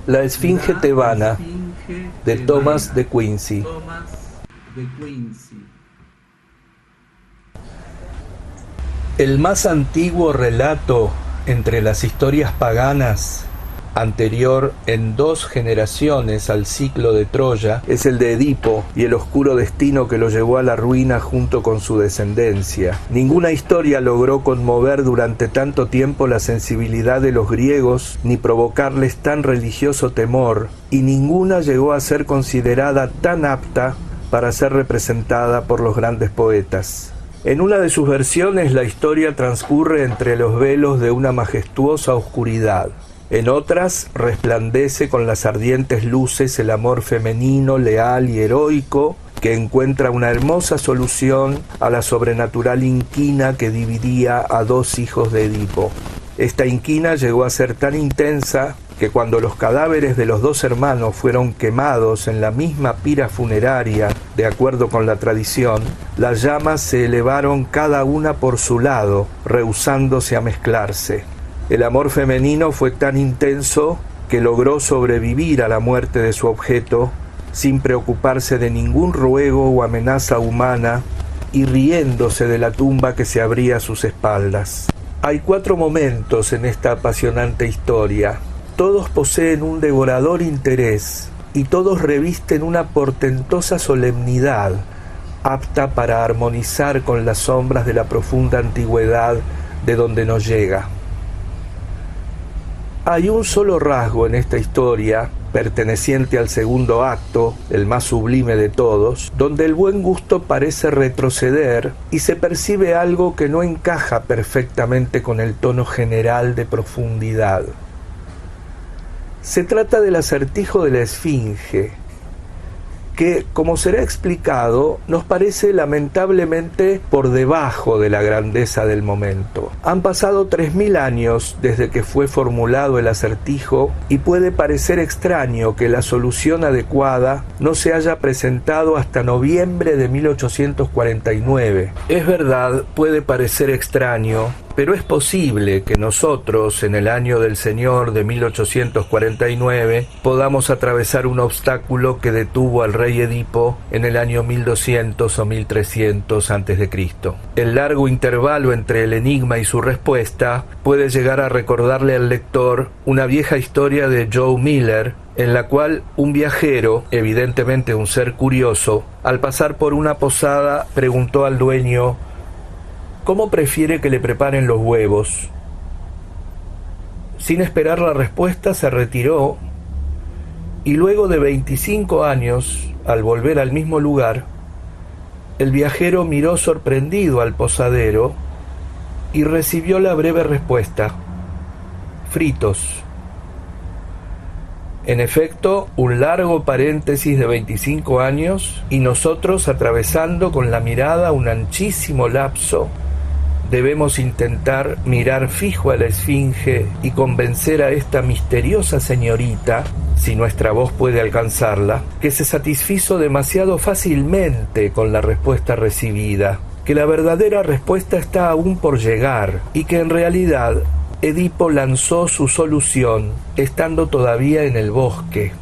La Esfinge tebana, de Thomas de Quincey. El más antiguo relato entre las historias paganas, anterior en 2 generaciones al ciclo de Troya, es el de Edipo y el oscuro destino que lo llevó a la ruina junto con su descendencia. Ninguna historia logró conmover durante tanto tiempo la sensibilidad de los griegos, ni provocarles tan religioso temor, y ninguna llegó a ser considerada tan apta para ser representada por los grandes poetas. En una de sus versiones la historia transcurre entre los velos de una majestuosa oscuridad. En otras resplandece con las ardientes luces el amor femenino, leal y heroico, que encuentra una hermosa solución a la sobrenatural inquina que dividía a 2 hijos de Edipo. Esta inquina llegó a ser tan intensa que cuando los cadáveres de los 2 hermanos fueron quemados en la misma pira funeraria, de acuerdo con la tradición, las llamas se elevaron cada una por su lado, rehusándose a mezclarse. El amor femenino fue tan intenso que logró sobrevivir a la muerte de su objeto sin preocuparse de ningún ruego o amenaza humana y riéndose de la tumba que se abría a sus espaldas. Hay 4 momentos en esta apasionante historia. Todos poseen un devorador interés y todos revisten una portentosa solemnidad apta para armonizar con las sombras de la profunda antigüedad de donde nos llega. Hay un solo rasgo en esta historia, perteneciente al segundo acto, el más sublime de todos, donde el buen gusto parece retroceder y se percibe algo que no encaja perfectamente con el tono general de profundidad. Se trata del acertijo de la Esfinge, que, como será explicado, nos parece lamentablemente por debajo de la grandeza del momento. Han pasado 3000 años desde que fue formulado el acertijo y puede parecer extraño que la solución adecuada no se haya presentado hasta noviembre de 1849. Es verdad, puede parecer extraño, pero es posible que nosotros, en el año del Señor de 1849, podamos atravesar un obstáculo que detuvo al rey Edipo en el año 1200 o 1300 a.C. El largo intervalo entre el enigma y su respuesta puede llegar a recordarle al lector una vieja historia de Joe Miller, en la cual un viajero, evidentemente un ser curioso, al pasar por una posada preguntó al dueño: ¿cómo prefiere que le preparen los huevos? Sin esperar la respuesta se retiró y luego de 25 años, al volver al mismo lugar, el viajero miró sorprendido al posadero y recibió la breve respuesta: fritos. En efecto, un largo paréntesis de 25 años y nosotros atravesando con la mirada un anchísimo lapso. Debemos intentar mirar fijo a la Esfinge y convencer a esta misteriosa señorita, si nuestra voz puede alcanzarla, que se satisfizo demasiado fácilmente con la respuesta recibida, que la verdadera respuesta está aún por llegar y que en realidad Edipo lanzó su solución estando todavía en el bosque.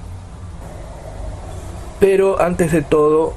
Pero antes de todo,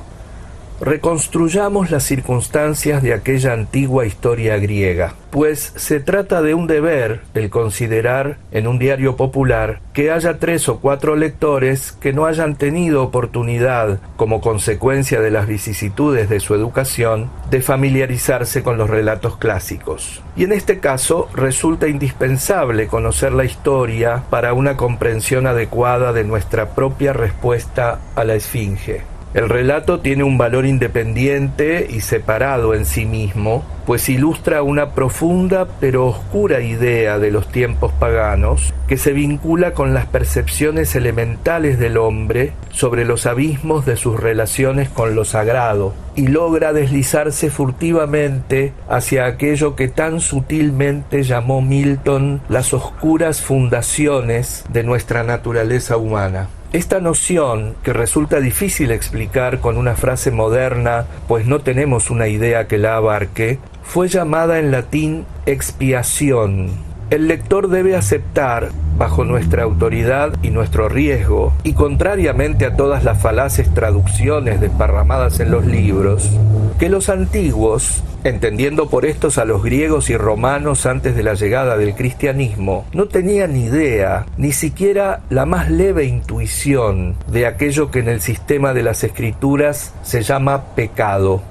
reconstruyamos las circunstancias de aquella antigua historia griega, pues se trata de un deber el considerar en un diario popular que haya 3 o 4 lectores que no hayan tenido oportunidad, como consecuencia de las vicisitudes de su educación, de familiarizarse con los relatos clásicos. Y en este caso resulta indispensable conocer la historia para una comprensión adecuada de nuestra propia respuesta a la Esfinge. El relato tiene un valor independiente y separado en sí mismo, pues ilustra una profunda pero oscura idea de los tiempos paganos que se vincula con las percepciones elementales del hombre sobre los abismos de sus relaciones con lo sagrado y logra deslizarse furtivamente hacia aquello que tan sutilmente llamó Milton las oscuras fundaciones de nuestra naturaleza humana. Esta noción, que resulta difícil explicar con una frase moderna, pues no tenemos una idea que la abarque, fue llamada en latín expiación. El lector debe aceptar, bajo nuestra autoridad y nuestro riesgo, y contrariamente a todas las falaces traducciones desparramadas en los libros, que los antiguos, entendiendo por estos a los griegos y romanos antes de la llegada del cristianismo, no tenían idea, ni siquiera la más leve intuición de aquello que en el sistema de las escrituras se llama pecado.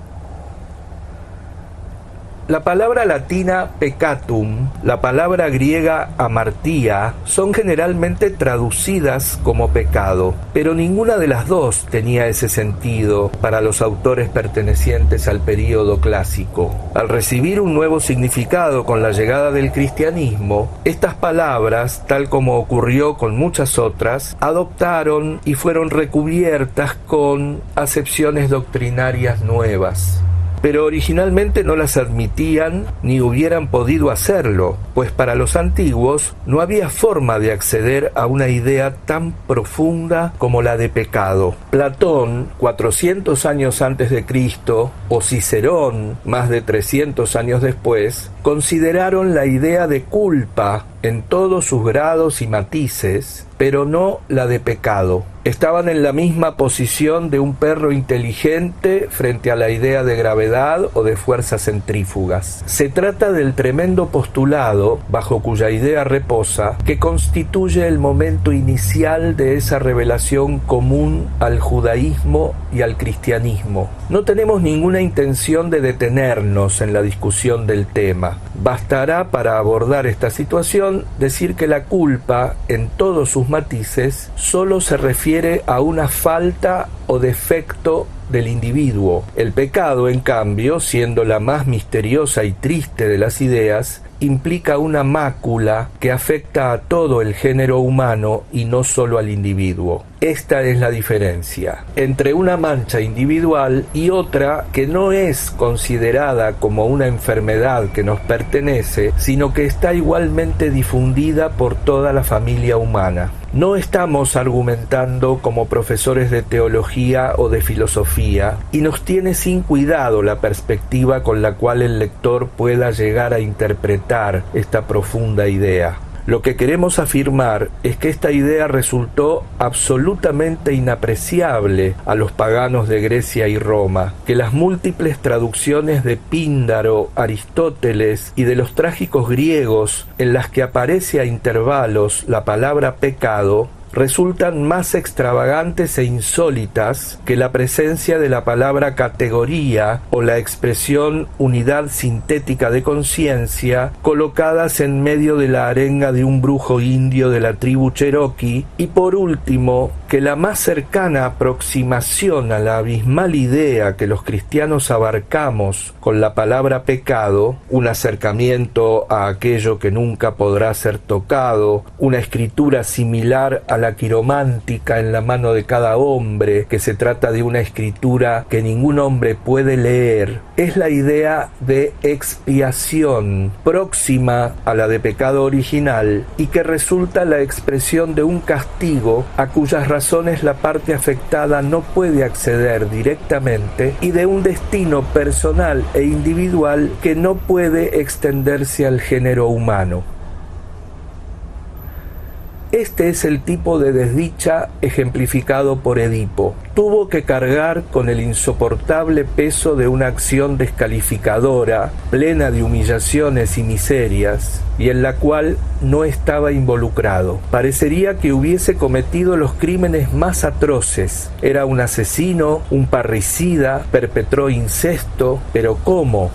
La palabra latina peccatum, la palabra griega amartía, son generalmente traducidas como pecado, pero ninguna de las dos tenía ese sentido para los autores pertenecientes al período clásico. Al recibir un nuevo significado con la llegada del cristianismo, estas palabras, tal como ocurrió con muchas otras, adoptaron y fueron recubiertas con acepciones doctrinarias nuevas. Pero originalmente no las admitían ni hubieran podido hacerlo, pues para los antiguos no había forma de acceder a una idea tan profunda como la de pecado. Platón, 400 años antes de Cristo, o Cicerón, más de 300 años después, consideraron la idea de culpa en todos sus grados y matices, pero no la de pecado. Estaban en la misma posición de un perro inteligente frente a la idea de gravedad o de fuerzas centrífugas. Se trata del tremendo postulado, bajo cuya idea reposa, que constituye el momento inicial de esa revelación común al judaísmo y al cristianismo. No tenemos ninguna intención de detenernos en la discusión del tema. Bastará para abordar esta situación decir que la culpa, en todos sus matices, solo se refiere a una falta o defecto del individuo. El pecado, en cambio, siendo la más misteriosa y triste de las ideas, implica una mácula que afecta a todo el género humano y no solo al individuo. Esta es la diferencia entre una mancha individual y otra que no es considerada como una enfermedad que nos pertenece, sino que está igualmente difundida por toda la familia humana. No estamos argumentando como profesores de teología o de filosofía, y nos tiene sin cuidado la perspectiva con la cual el lector pueda llegar a interpretar esta profunda idea. Lo que queremos afirmar es que esta idea resultó absolutamente inapreciable a los paganos de Grecia y Roma, que las múltiples traducciones de Píndaro, Aristóteles y de los trágicos griegos en las que aparece a intervalos la palabra pecado resultan más extravagantes e insólitas que la presencia de la palabra categoría o la expresión unidad sintética de conciencia colocadas en medio de la arenga de un brujo indio de la tribu Cherokee, y por último que la más cercana aproximación a la abismal idea que los cristianos abarcamos con la palabra pecado, un acercamiento a aquello que nunca podrá ser tocado, una escritura similar a la quiromántica en la mano de cada hombre, que se trata de una escritura que ningún hombre puede leer, es la idea de expiación, próxima a la de pecado original, y que resulta la expresión de un castigo a cuyas razones la parte afectada no puede acceder directamente, y de un destino personal e individual que no puede extenderse al género humano. Este es el tipo de desdicha ejemplificado por Edipo. Tuvo que cargar con el insoportable peso de una acción descalificadora, plena de humillaciones y miserias, y en la cual no estaba involucrado. Parecería que hubiese cometido los crímenes más atroces. Era un asesino, un parricida, perpetró incesto, pero ¿cómo?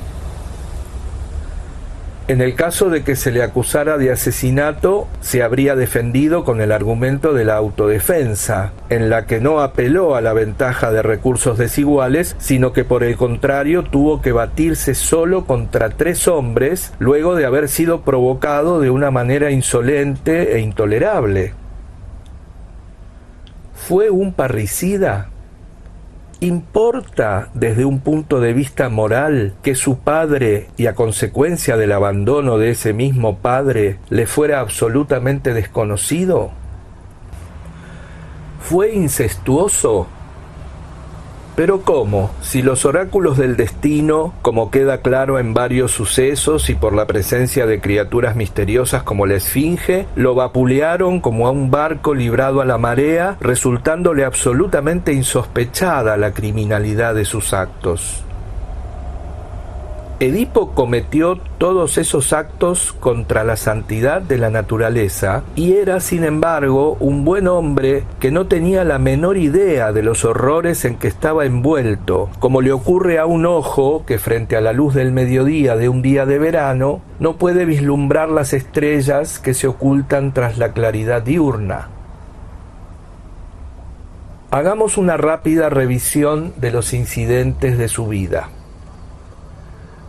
En el caso de que se le acusara de asesinato, se habría defendido con el argumento de la autodefensa, en la que no apeló a la ventaja de recursos desiguales, sino que por el contrario tuvo que batirse solo contra 3 hombres, luego de haber sido provocado de una manera insolente e intolerable. ¿Fue un parricida? ¿Importa desde un punto de vista moral que su padre, y a consecuencia del abandono de ese mismo padre, le fuera absolutamente desconocido? ¿Fue incestuoso? Pero ¿cómo? Si los oráculos del destino, como queda claro en varios sucesos y por la presencia de criaturas misteriosas como la Esfinge, lo vapulearon como a un barco librado a la marea, resultándole absolutamente insospechada la criminalidad de sus actos. Edipo cometió todos esos actos contra la santidad de la naturaleza y era, sin embargo, un buen hombre que no tenía la menor idea de los horrores en que estaba envuelto, como le ocurre a un ojo que frente a la luz del mediodía de un día de verano no puede vislumbrar las estrellas que se ocultan tras la claridad diurna. Hagamos una rápida revisión de los incidentes de su vida.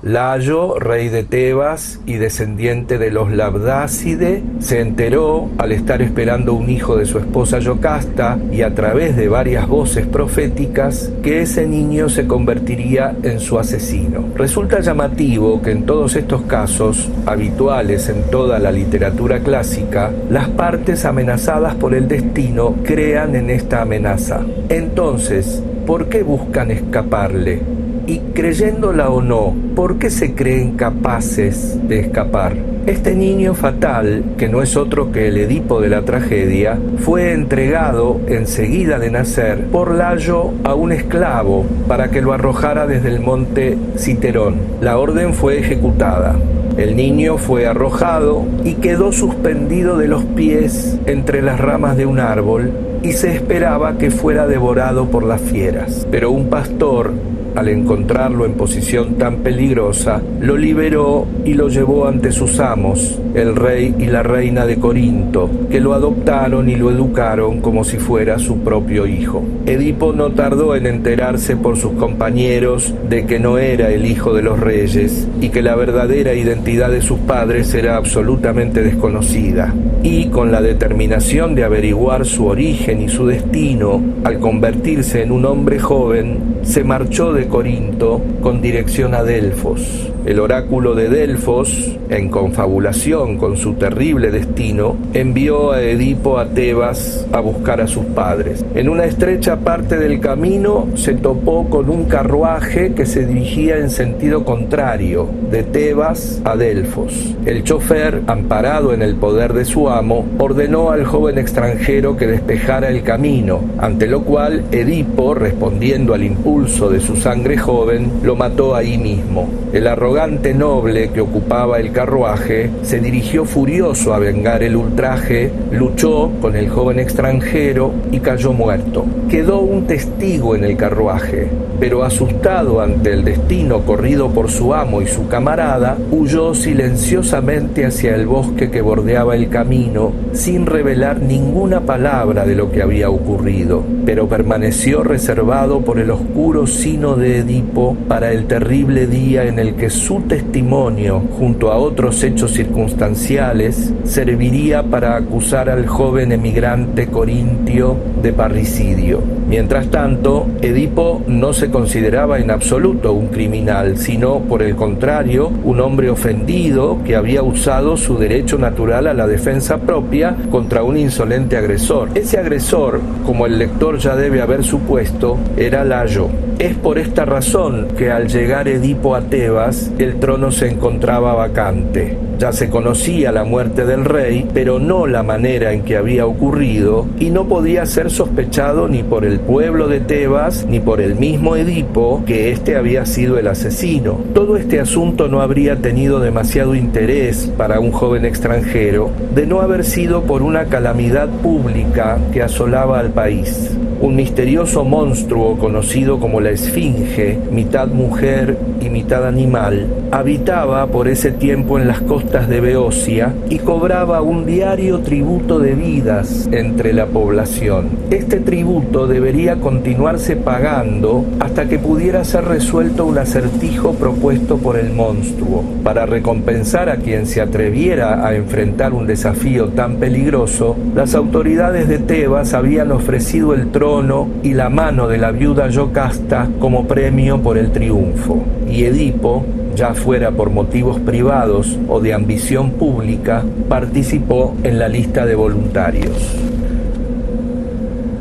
Layo, rey de Tebas y descendiente de los Labdáside, se enteró, al estar esperando un hijo de su esposa Yocasta, y a través de varias voces proféticas, que ese niño se convertiría en su asesino. Resulta llamativo que en todos estos casos, habituales en toda la literatura clásica, las partes amenazadas por el destino crean en esta amenaza. Entonces, ¿por qué buscan escaparle? Y creyéndola o no, ¿por qué se creen capaces de escapar? Este niño fatal, que no es otro que el Edipo de la tragedia, fue entregado enseguida de nacer por Layo a un esclavo para que lo arrojara desde el monte Citerón. La orden fue ejecutada. El niño fue arrojado y quedó suspendido de los pies entre las ramas de un árbol y se esperaba que fuera devorado por las fieras. Pero un pastor, al encontrarlo en posición tan peligrosa, lo liberó y lo llevó ante sus amos, el rey y la reina de Corinto, que lo adoptaron y lo educaron como si fuera su propio hijo. Edipo no tardó en enterarse por sus compañeros de que no era el hijo de los reyes y que la verdadera identidad de sus padres era absolutamente desconocida. Y con la determinación de averiguar su origen y su destino, al convertirse en un hombre joven, se marchó de Corinto con dirección a Delfos. El oráculo de Delfos, en confabulación con su terrible destino, envió a Edipo a Tebas a buscar a sus padres. En una estrecha parte del camino se topó con un carruaje que se dirigía en sentido contrario, de Tebas a Delfos. El chofer, amparado en el poder de su amo, ordenó al joven extranjero que despejara el camino, ante lo cual Edipo, respondiendo al impulso de su sangre joven, lo mató ahí mismo. El arrogante noble que ocupaba el carruaje se dirigió furioso a vengar el ultraje, luchó con el joven extranjero y cayó muerto. Quedó un testigo en el carruaje, pero asustado ante el destino corrido por su amo y su camarada, huyó silenciosamente hacia el bosque que bordeaba el camino, sin revelar ninguna palabra de lo que había ocurrido, pero permaneció reservado por el oscuro sino de Edipo para el terrible día en el que su testimonio, junto a otros hechos circunstanciales, serviría para acusar al joven emigrante corintio de parricidio. Mientras tanto, Edipo no se consideraba en absoluto un criminal, sino, por el contrario, un hombre ofendido que había usado su derecho natural a la defensa propia contra un insolente agresor. Ese agresor, como el lector ya debe haber supuesto, era Layo. Es por esta razón que al llegar Edipo a Tebas, el trono se encontraba vacante. Ya se conocía la muerte del rey, pero no la manera en que había ocurrido, y no podía ser sospechado ni por el pueblo de Tebas, ni por el mismo Edipo, que éste había sido el asesino. Todo este asunto no habría tenido demasiado interés para un joven extranjero, de no haber sido por una calamidad pública que asolaba al país. Un misterioso monstruo conocido como la Esfinge, mitad mujer y mitad animal, habitaba por ese tiempo en las costas de Beocia y cobraba un diario tributo de vidas entre la población. Este tributo debería continuarse pagando hasta que pudiera ser resuelto un acertijo propuesto por el monstruo. Para recompensar a quien se atreviera a enfrentar un desafío tan peligroso, las autoridades de Tebas habían ofrecido el trono y la mano de la viuda Yocasta como premio por el triunfo. Y Edipo, ya fuera por motivos privados o de ambición pública, participó en la lista de voluntarios.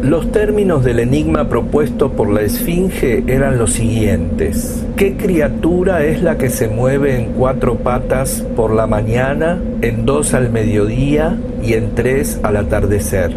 Los términos del enigma propuesto por la Esfinge eran los siguientes: ¿qué criatura es la que se mueve en 4 patas por la mañana, en 2 al mediodía y en 3 al atardecer?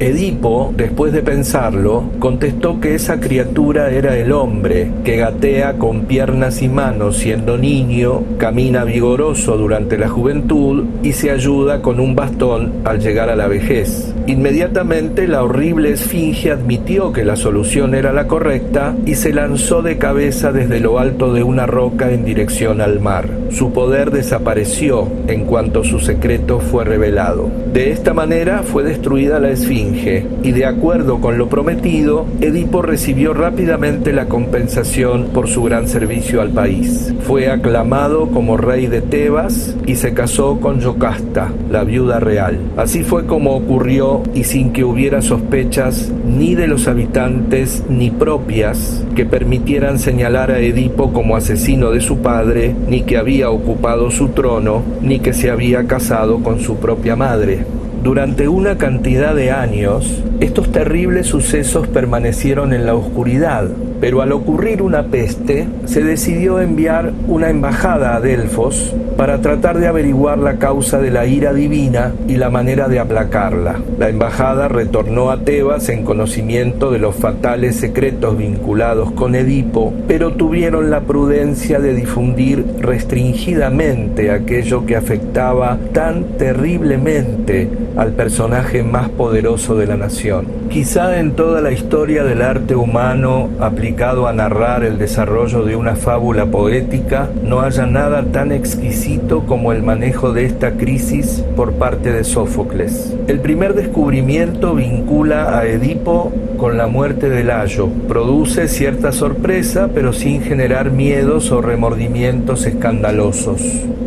Edipo, después de pensarlo, contestó que esa criatura era el hombre, que gatea con piernas y manos siendo niño, camina vigoroso durante la juventud y se ayuda con un bastón al llegar a la vejez. Inmediatamente la horrible Esfinge admitió que la solución era la correcta y se lanzó de cabeza desde lo alto de una roca en dirección al mar. Su poder desapareció en cuanto su secreto fue revelado. De esta manera fue destruida la Esfinge, y de acuerdo con lo prometido, Edipo recibió rápidamente la compensación por su gran servicio al país. Fue aclamado como rey de Tebas y se casó con Yocasta, la viuda real. Así fue como ocurrió, y sin que hubiera sospechas ni de los habitantes ni propias que permitieran señalar a Edipo como asesino de su padre, ni que había ocupado su trono, ni que se había casado con su propia madre. Durante una cantidad de años, estos terribles sucesos permanecieron en la oscuridad, pero al ocurrir una peste, se decidió enviar una embajada a Delfos para tratar de averiguar la causa de la ira divina y la manera de aplacarla. La embajada retornó a Tebas en conocimiento de los fatales secretos vinculados con Edipo, pero tuvieron la prudencia de difundir restringidamente aquello que afectaba tan terriblemente al personaje más poderoso de la nación. Quizá en toda la historia del arte humano aplicado a narrar el desarrollo de una fábula poética no haya nada tan exquisito como el manejo de esta crisis por parte de Sófocles. El primer descubrimiento vincula a Edipo con la muerte de Layo. Produce cierta sorpresa, pero sin generar miedos o remordimientos escandalosos.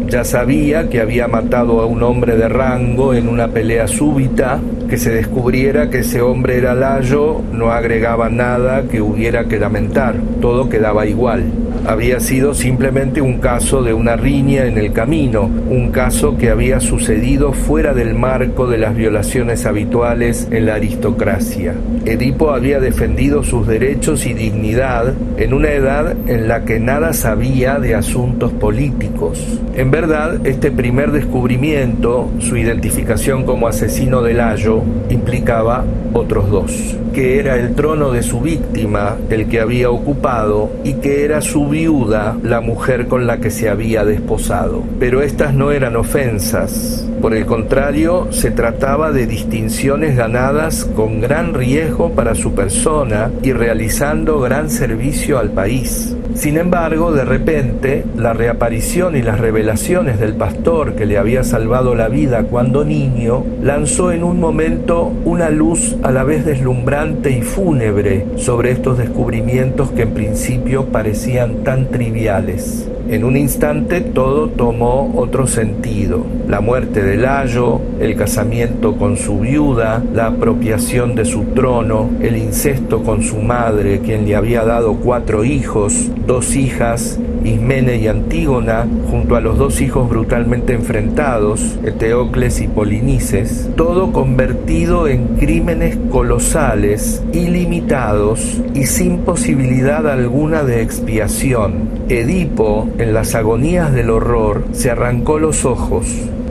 Ya sabía que había matado a un hombre de rango en una pelea súbita. Que se descubriera que ese hombre era Layo no agregaba nada que hubiera que lamentar, todo quedaba igual. Había sido simplemente un caso de una riña en el camino, un caso que había sucedido fuera del marco de las violaciones habituales en la aristocracia. Edipo había defendido sus derechos y dignidad en una edad en la que nada sabía de asuntos políticos. En verdad, este primer descubrimiento, su identificación como asesino de Layo, implicaba otros 2, que era el trono de su víctima, el que había ocupado, y que era su viuda, la mujer con la que se había desposado. Pero estas no eran ofensas. Por el contrario, se trataba de distinciones ganadas con gran riesgo para su persona y realizando gran servicio al país. Sin embargo, de repente, la reaparición y las revelaciones del pastor que le había salvado la vida cuando niño lanzó en un momento una luz a la vez deslumbrante y fúnebre sobre estos descubrimientos que en principio parecían tan triviales. En un instante todo tomó otro sentido. La muerte de Layo, el casamiento con su viuda, la apropiación de su trono, el incesto con su madre, quien le había dado 4 hijos, 2 hijas, Ismene y Antígona, junto a los 2 hijos brutalmente enfrentados, Eteocles y Polinices, todo convertido en crímenes colosales, ilimitados y sin posibilidad alguna de expiación. Edipo, en las agonías del horror, se arrancó los ojos.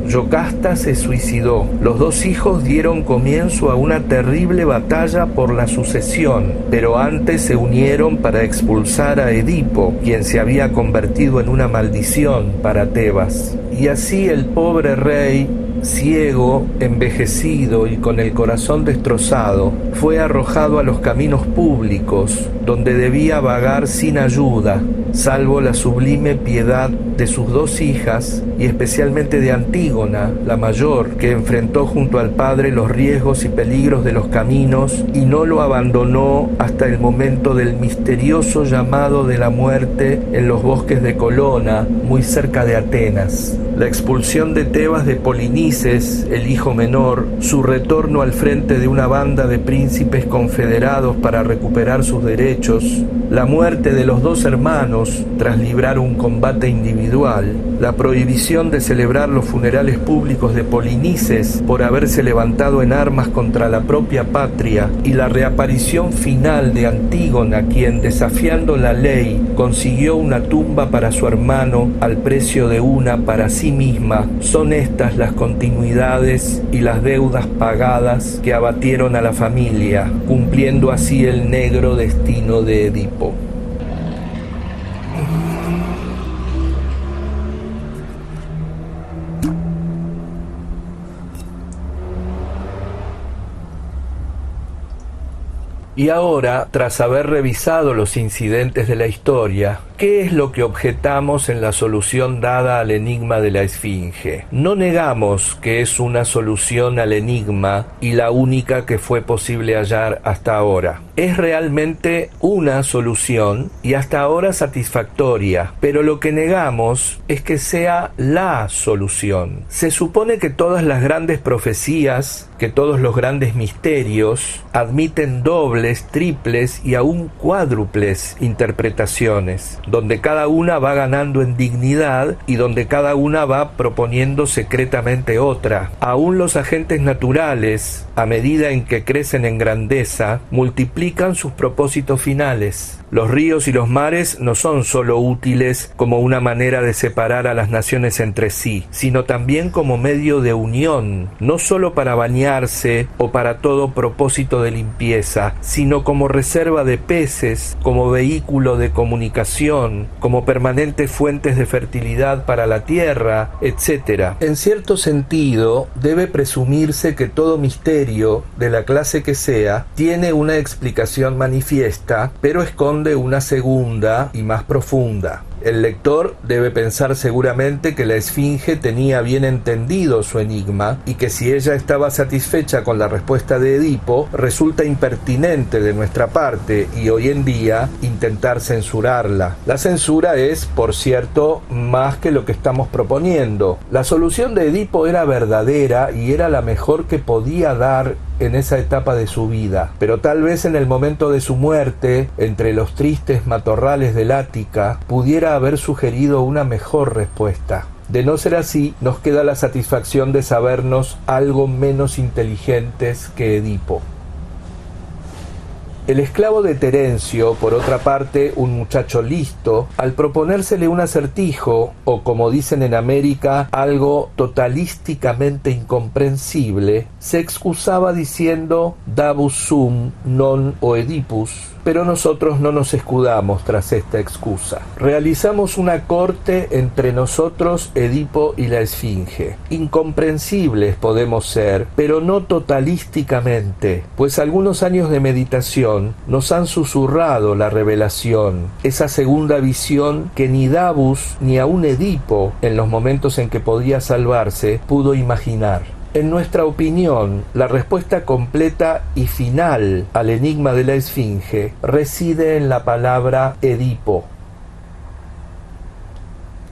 Yocasta se suicidó. Los 2 hijos dieron comienzo a una terrible batalla por la sucesión, pero antes se unieron para expulsar a Edipo, quien se había convertido en una maldición para Tebas. Y así el pobre rey, ciego, envejecido y con el corazón destrozado, fue arrojado a los caminos públicos, donde debía vagar sin ayuda, salvo la sublime piedad de sus 2 hijas y especialmente de Antígona, la mayor, que enfrentó junto al padre los riesgos y peligros de los caminos y no lo abandonó hasta el momento del misterioso llamado de la muerte en los bosques de Colona, muy cerca de Atenas. La expulsión de Tebas de Polinices, el hijo menor, su retorno al frente de una banda de príncipes confederados para recuperar sus derechos, la muerte de los 2 hermanos tras librar un combate individual, la prohibición de celebrar los funerales públicos de Polinices por haberse levantado en armas contra la propia patria, y la reaparición final de Antígona, quien, desafiando la ley, consiguió una tumba para su hermano al precio de una para sí misma, son estas las continuidades y las deudas pagadas que abatieron a la familia, cumpliendo así el negro destino de Edipo. Y ahora, tras haber revisado los incidentes de la historia, ¿qué es lo que objetamos en la solución dada al enigma de la Esfinge? No negamos que es una solución al enigma y la única que fue posible hallar hasta ahora. Es realmente una solución y hasta ahora satisfactoria, pero lo que negamos es que sea la solución. Se supone que todas las grandes profecías, que todos los grandes misterios admiten dobles, triples y aún cuádruples interpretaciones, donde cada una va ganando en dignidad y donde cada una va proponiendo secretamente otra. Aún los agentes naturales, a medida en que crecen en grandeza, multiplican sus propósitos finales. Los ríos y los mares no son solo útiles como una manera de separar a las naciones entre sí, sino también como medio de unión, no solo para bañarse o para todo propósito de limpieza, sino como reserva de peces, como vehículo de comunicación, como permanentes fuentes de fertilidad para la tierra, etc. En cierto sentido, debe presumirse que todo misterio, de la clase que sea, tiene una explicación manifiesta, pero esconde una segunda y más profunda. El lector debe pensar seguramente que la Esfinge tenía bien entendido su enigma y que si ella estaba satisfecha con la respuesta de Edipo, resulta impertinente de nuestra parte y hoy en día intentar censurarla. La censura es, por cierto, más que lo que estamos proponiendo. La solución de Edipo era verdadera y era la mejor que podía dar en esa etapa de su vida, pero tal vez en el momento de su muerte, entre los tristes matorrales del Ática, pudiera haber sugerido una mejor respuesta. De no ser así, nos queda la satisfacción de sabernos algo menos inteligentes que Edipo. El esclavo de Terencio, por otra parte, un muchacho listo, al proponérsele un acertijo, o como dicen en América, algo totalísticamente incomprensible, se excusaba diciendo «Davus sum non Oedipus», pero nosotros no nos escudamos tras esta excusa. Realizamos una corte entre nosotros, Edipo y la Esfinge. Incomprensibles podemos ser, pero no totalísticamente, pues algunos años de meditación nos han susurrado la revelación, esa segunda visión que ni Davus ni aun Edipo, en los momentos en que podía salvarse, pudo imaginar. En nuestra opinión, la respuesta completa y final al enigma de la Esfinge reside en la palabra Edipo.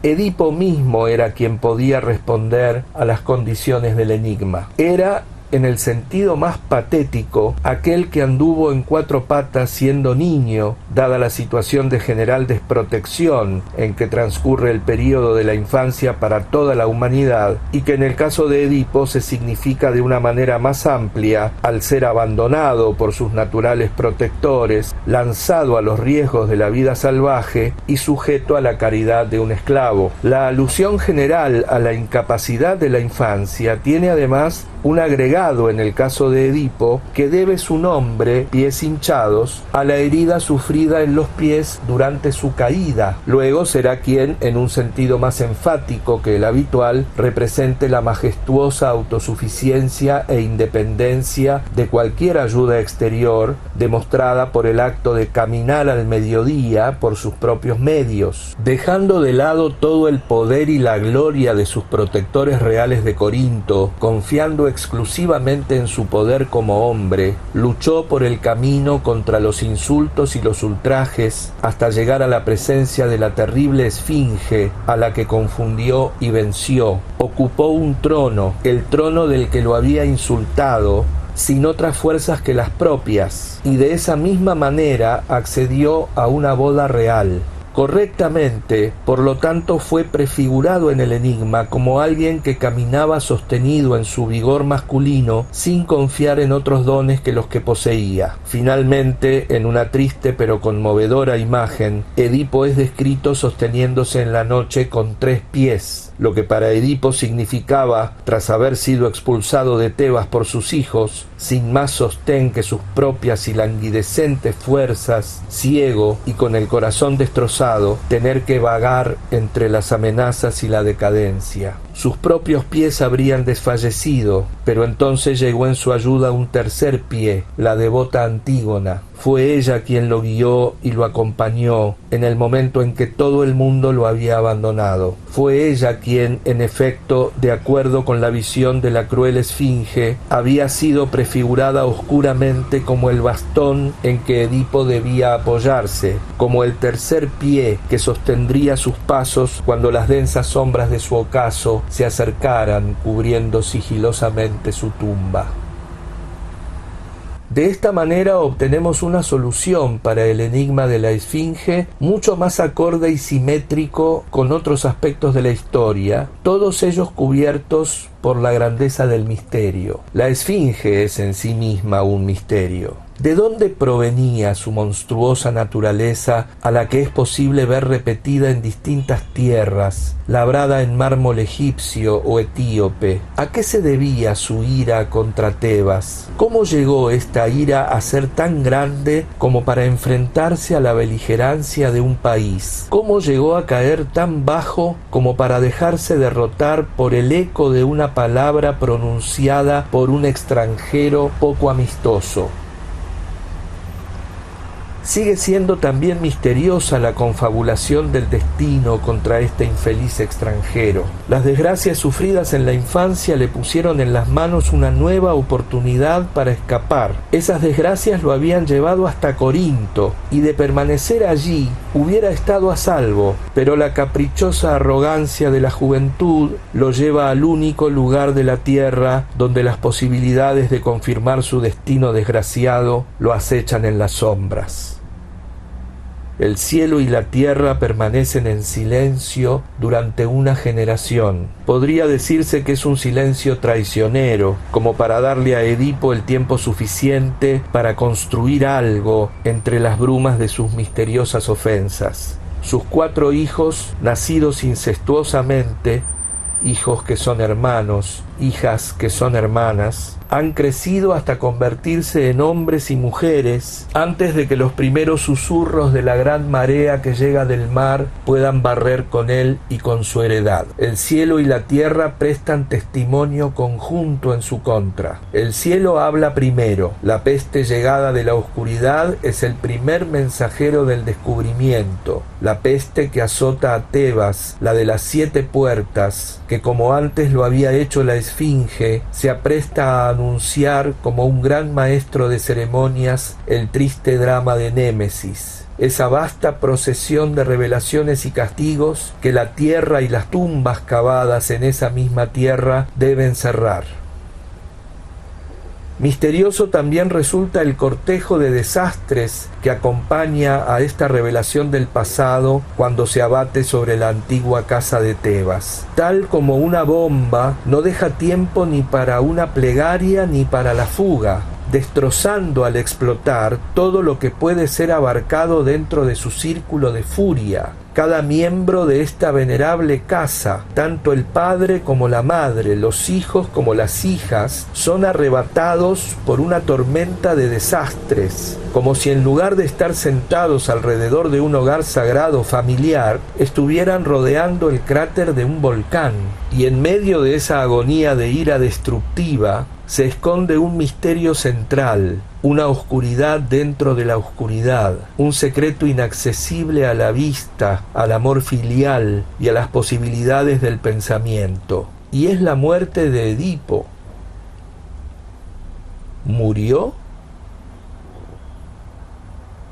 Edipo mismo era quien podía responder a las condiciones del enigma. Era, en el sentido más patético, aquel que anduvo en cuatro patas siendo niño, dada la situación de general desprotección en que transcurre el período de la infancia para toda la humanidad, y que en el caso de Edipo se significa de una manera más amplia al ser abandonado por sus naturales protectores, lanzado a los riesgos de la vida salvaje y sujeto a la caridad de un esclavo. La alusión general a la incapacidad de la infancia tiene además un agregado en el caso de Edipo que debe su nombre, pies hinchados, a la herida sufrida en los pies durante su caída. Luego será quien, en un sentido más enfático que el habitual, represente la majestuosa autosuficiencia e independencia de cualquier ayuda exterior, demostrada por el acto de caminar al mediodía por sus propios medios. Dejando de lado todo el poder y la gloria de sus protectores reales de Corinto, confiando exclusivamente en su poder como hombre, luchó por el camino contra los insultos y los ultrajes hasta llegar a la presencia de la terrible Esfinge, a la que confundió y venció. Ocupó un trono, el trono del que lo había insultado, sin otras fuerzas que las propias, y de esa misma manera accedió a una boda real. Correctamente, por lo tanto, fue prefigurado en el enigma como alguien que caminaba sostenido en su vigor masculino sin confiar en otros dones que los que poseía. Finalmente, en una triste pero conmovedora imagen, Edipo es descrito sosteniéndose en la noche con 3 pies, lo que para Edipo significaba, tras haber sido expulsado de Tebas por sus hijos, sin más sostén que sus propias y languidecentes fuerzas, ciego y con el corazón destrozado, tener que vagar entre las amenazas y la decadencia. Sus propios pies habrían desfallecido, pero entonces llegó en su ayuda un tercer pie, la devota Antígona. Fue ella quien lo guió y lo acompañó en el momento en que todo el mundo lo había abandonado. Fue ella quien, en efecto, de acuerdo con la visión de la cruel esfinge, había sido prefigurada oscuramente como el bastón en que Edipo debía apoyarse, como el tercer pie que sostendría sus pasos cuando las densas sombras de su ocaso se acercaran cubriendo sigilosamente su tumba. De esta manera obtenemos una solución para el enigma de la esfinge mucho más acorde y simétrico con otros aspectos de la historia, todos ellos cubiertos por la grandeza del misterio. La esfinge es en sí misma un misterio. ¿De dónde provenía su monstruosa naturaleza a la que es posible ver repetida en distintas tierras, labrada en mármol egipcio o etíope? ¿A qué se debía su ira contra Tebas? ¿Cómo llegó esta ira a ser tan grande como para enfrentarse a la beligerancia de un país? ¿Cómo llegó a caer tan bajo como para dejarse derrotar por el eco de una palabra pronunciada por un extranjero poco amistoso? Sigue siendo también misteriosa la confabulación del destino contra este infeliz extranjero. Las desgracias sufridas en la infancia le pusieron en las manos una nueva oportunidad para escapar. Esas desgracias lo habían llevado hasta Corinto, y de permanecer allí hubiera estado a salvo, pero la caprichosa arrogancia de la juventud lo lleva al único lugar de la tierra donde las posibilidades de confirmar su destino desgraciado lo acechan en las sombras. El cielo y la tierra permanecen en silencio durante una generación. Podría decirse que es un silencio traicionero, como para darle a Edipo el tiempo suficiente para construir algo entre las brumas de sus misteriosas ofensas. Sus 4 hijos, nacidos incestuosamente, hijos que son hermanos, hijas que son hermanas, han crecido hasta convertirse en hombres y mujeres antes de que los primeros susurros de la gran marea que llega del mar puedan barrer con él y con su heredad. El cielo y la tierra prestan testimonio conjunto en su contra. El cielo habla primero. La peste llegada de la oscuridad es el primer mensajero del descubrimiento. La peste que azota a Tebas, la de las 7 puertas, que como antes lo había hecho la esfinge, se apresta a anunciar como un gran maestro de ceremonias el triste drama de Némesis, esa vasta procesión de revelaciones y castigos que la tierra y las tumbas cavadas en esa misma tierra deben cerrar. Misterioso también resulta el cortejo de desastres que acompaña a esta revelación del pasado cuando se abate sobre la antigua casa de Tebas. Tal como una bomba, no deja tiempo ni para una plegaria ni para la fuga, destrozando al explotar todo lo que puede ser abarcado dentro de su círculo de furia. Cada miembro de esta venerable casa, tanto el padre como la madre, los hijos como las hijas, son arrebatados por una tormenta de desastres, como si en lugar de estar sentados alrededor de un hogar sagrado familiar, estuvieran rodeando el cráter de un volcán, y en medio de esa agonía de ira destructiva, se esconde un misterio central, una oscuridad dentro de la oscuridad, un secreto inaccesible a la vista, al amor filial y a las posibilidades del pensamiento. Y es la muerte de Edipo. ¿Murió?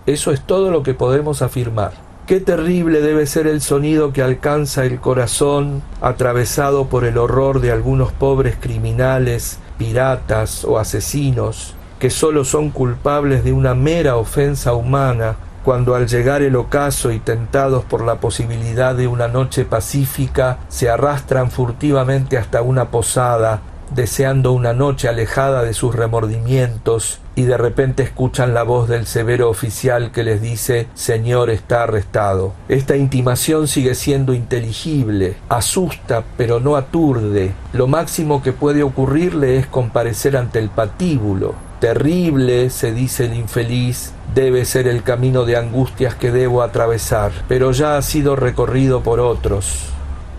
Eso es todo lo que podemos afirmar. Qué terrible debe ser el sonido que alcanza el corazón atravesado por el horror de algunos pobres criminales, piratas o asesinos, que solo son culpables de una mera ofensa humana, cuando al llegar el ocaso y tentados por la posibilidad de una noche pacífica, se arrastran furtivamente hasta una posada, deseando una noche alejada de sus remordimientos, y de repente escuchan la voz del severo oficial que les dice: «Señor, está arrestado». Esta intimación sigue siendo inteligible, asusta pero no aturde. Lo máximo que puede ocurrirle es comparecer ante el patíbulo. Terrible, se dice el infeliz, debe ser el camino de angustias que debo atravesar, pero ya ha sido recorrido por otros.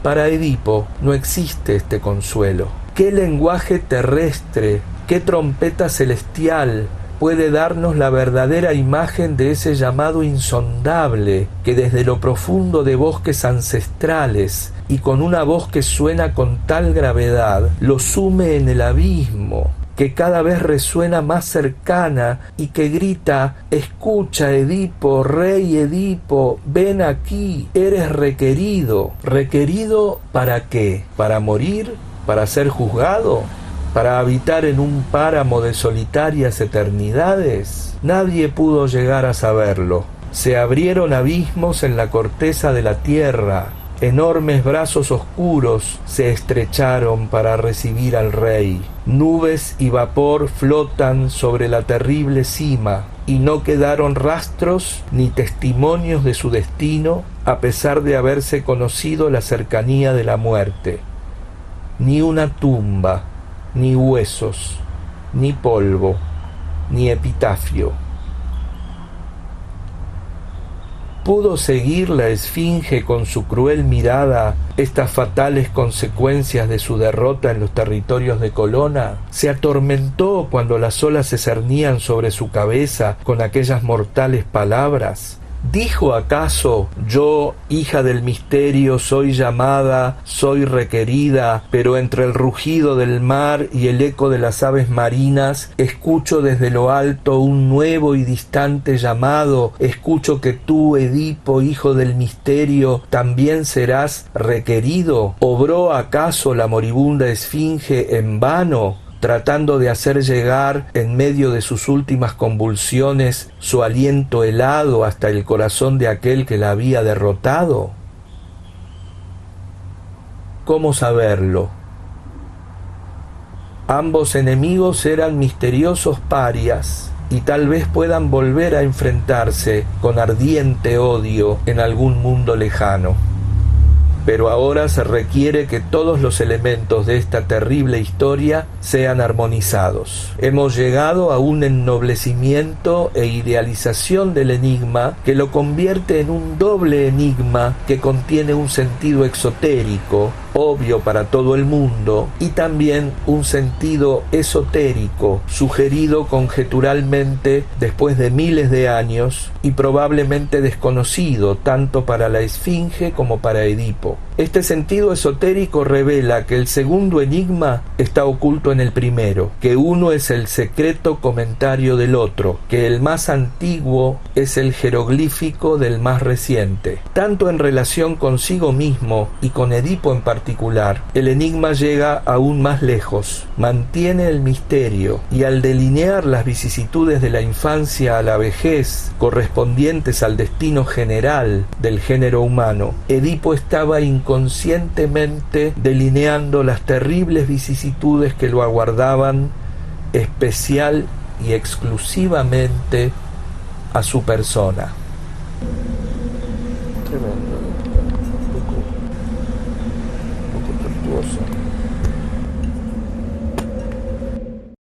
Para Edipo no existe este consuelo. ¿Qué lenguaje terrestre, qué trompeta celestial puede darnos la verdadera imagen de ese llamado insondable que desde lo profundo de bosques ancestrales y con una voz que suena con tal gravedad lo sume en el abismo, que cada vez resuena más cercana y que grita: «Escucha, Edipo, rey Edipo, ven aquí, eres requerido». ¿Requerido para qué? ¿Para morir? ¿Para ser juzgado? ¿Para habitar en un páramo de solitarias eternidades? Nadie pudo llegar a saberlo. Se abrieron abismos en la corteza de la tierra. Enormes brazos oscuros se estrecharon para recibir al rey. Nubes y vapor flotan sobre la terrible cima, y no quedaron rastros ni testimonios de su destino, a pesar de haberse conocido la cercanía de la muerte. Ni una tumba, ni huesos, ni polvo, ni epitafio. ¿Pudo seguir la esfinge con su cruel mirada estas fatales consecuencias de su derrota en los territorios de Colona? ¿Se atormentó cuando las olas se cernían sobre su cabeza con aquellas mortales palabras? ¿Dijo acaso: «Yo, hija del misterio, soy llamada, soy requerida, pero entre el rugido del mar y el eco de las aves marinas, escucho desde lo alto un nuevo y distante llamado, escucho que tú, Edipo, hijo del misterio, también serás requerido»? ¿Obró acaso la moribunda esfinge en vano, tratando de hacer llegar en medio de sus últimas convulsiones su aliento helado hasta el corazón de aquel que la había derrotado? ¿Cómo saberlo? Ambos enemigos eran misteriosos parias, y tal vez puedan volver a enfrentarse con ardiente odio en algún mundo lejano. Pero ahora se requiere que todos los elementos de esta terrible historia sean armonizados. Hemos llegado a un ennoblecimiento e idealización del enigma que lo convierte en un doble enigma que contiene un sentido exotérico, obvio para todo el mundo, y también un sentido esotérico, sugerido conjeturalmente después de miles de años y probablemente desconocido tanto para la esfinge como para Edipo. Este sentido esotérico revela que el segundo enigma está oculto en el primero, que uno es el secreto comentario del otro, que el más antiguo es el jeroglífico del más reciente. Tanto en relación consigo mismo y con Edipo en particular, el enigma llega aún más lejos, mantiene el misterio, y al delinear las vicisitudes de la infancia a la vejez correspondientes al destino general del género humano, Edipo estaba inconscientemente delineando las terribles vicisitudes que lo aguardaban especial y exclusivamente a su persona. Tremendo, un poco tortuoso.